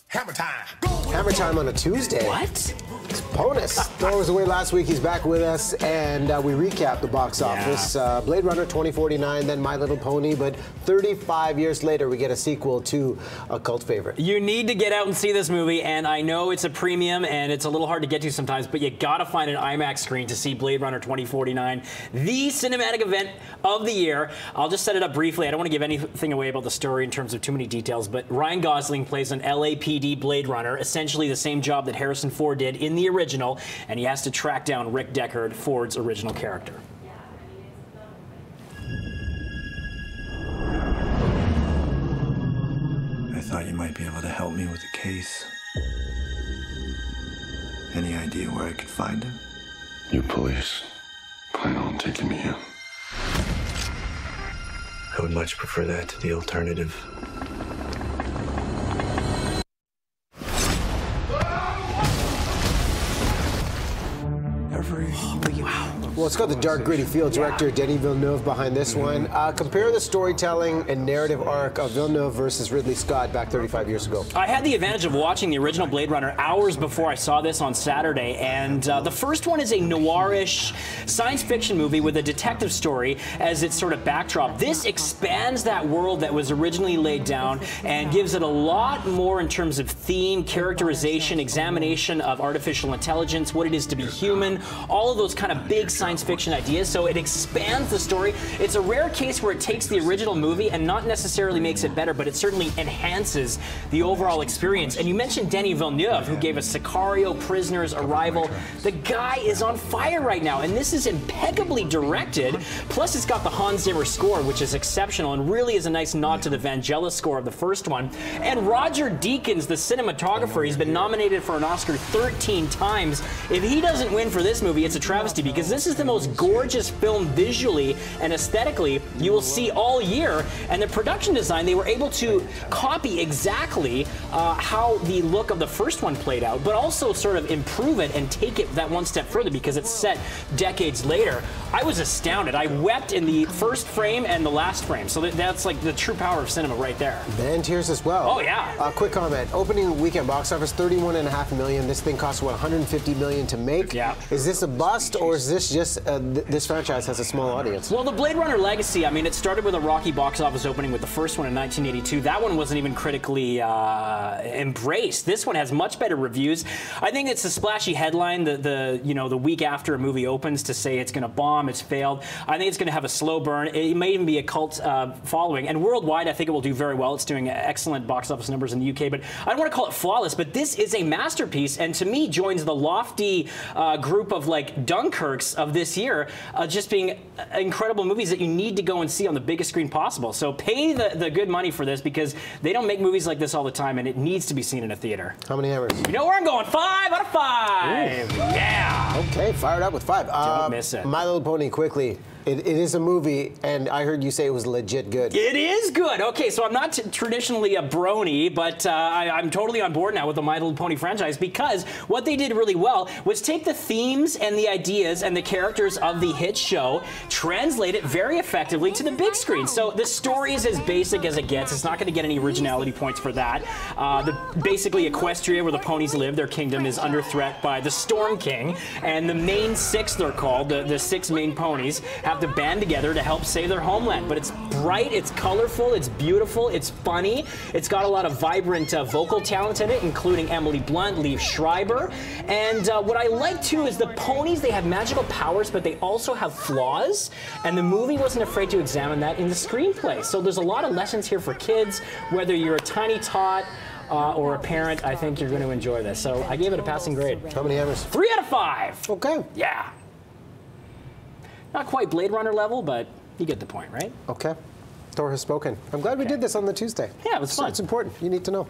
Hammer time. Hammer time on a Tuesday. What? It's bonus. Thor was away last week. He's back with us, and we recap the box office. Blade Runner 2049, then My Little Pony, but 35 years later, we get a sequel to a cult favorite. You need to get out and see this movie, and I know it's a premium, and it's a little hard to get to sometimes, but you gotta find an IMAX screen to see Blade Runner 2049, the cinematic event of the year. I'll just set it up briefly. I don't want to give anything away about the story in terms of too many details, but Ryan Gosling plays an LAPD Blade Runner, essentially the same job that Harrison Ford did in the original, and he has to track down Rick Deckard, Ford's original character. I thought you might be able to help me with the case. Any idea where I could find him? You police plan on taking me in? I would much prefer that to the alternative. Well, it's got the dark, gritty feel. Director Denis Villeneuve behind this one. Compare the storytelling and narrative arc of Villeneuve versus Ridley Scott back 35 years ago. I had the advantage of watching the original Blade Runner hours before I saw this on Saturday, and the first one is a noirish science fiction movie with a detective story as its sort of backdrop. This expands that world that was originally laid down and gives it a lot more in terms of theme, characterization, examination of artificial intelligence, what it is to be human, all of those kind of big science fiction ideas, so it expands the story. It's a rare case where it takes the original movie and not necessarily makes it better, but it certainly enhances the overall experience. And you mentioned Denis Villeneuve, who gave us Sicario, Prisoners, Arrival. The guy is on fire right now, and this is impeccably directed. Plus, it's got the Hans Zimmer score, which is exceptional and really is a nice nod to the Vangelis score of the first one. And Roger Deakins, the cinematographer, he's been nominated for an Oscar 13 times. If he doesn't win for this movie, it's a travesty, because this is the most gorgeous film visually and aesthetically you will see all year. And the production design, they were able to copy exactly how the look of the first one played out, but also sort of improve it and take it that one step further because it's set decades later. I was astounded. I wept in the first frame and the last frame. So that's like the true power of cinema right there. And tears as well. Oh, yeah. Quick comment. Opening weekend box office, $31.5 million. This thing cost, what, $150 million to make? Yeah. Is this a bust, or is this just this franchise has a small audience? Well, the Blade Runner legacy, I mean, it started with a rocky box office opening with the first one in 1982. That one wasn't even critically embraced. This one has much better reviews. I think it's a splashy headline the week after a movie opens to say it's going to bomb, it's failed. I think it's going to have a slow burn. It may even be a cult following. And worldwide, I think it will do very well. It's doing excellent box office numbers in the UK, but I don't want to call it flawless, but this is a masterpiece, and to me joins the lofty group of like Dunkirks of this year, just being incredible movies that you need to go and see on the biggest screen possible. So pay the good money for this, because they don't make movies like this all the time, and it needs to be seen in a theater. How many hammers? You know where I'm going? 5 out of 5. Ooh. Yeah. Okay, fired up with 5. Don't miss it. My Little Pony, quickly. It is a movie, and I heard you say it was legit good. It is good. Okay, so I'm not traditionally a brony, but I'm totally on board now with the My Little Pony franchise, because what they did really well was take the themes and the ideas and the characters of the hit show, translate it very effectively to the big screen. So the story is as basic as it gets. It's not going to get any originality points for that. Basically, Equestria, where the ponies live, their kingdom is under threat by the Storm King, and the main 6, they're called, the 6 main ponies, have to band together to help save their homeland. But it's bright, it's colorful, it's beautiful, it's funny. It's got a lot of vibrant vocal talent in it, including Emily Blunt, Liev Schreiber. And what I like too is the ponies, they have magical powers, but they also have flaws. And the movie wasn't afraid to examine that in the screenplay. So there's a lot of lessons here for kids, whether you're a tiny tot or a parent. I think you're going to enjoy this. So I gave it a passing grade. How many hammers? 3 out of 5. Okay. Yeah. Not quite Blade Runner level, but you get the point, right? Okay. Thor has spoken. I'm glad we did this on the Tuesday. Yeah, it was fun. It's important. You need to know.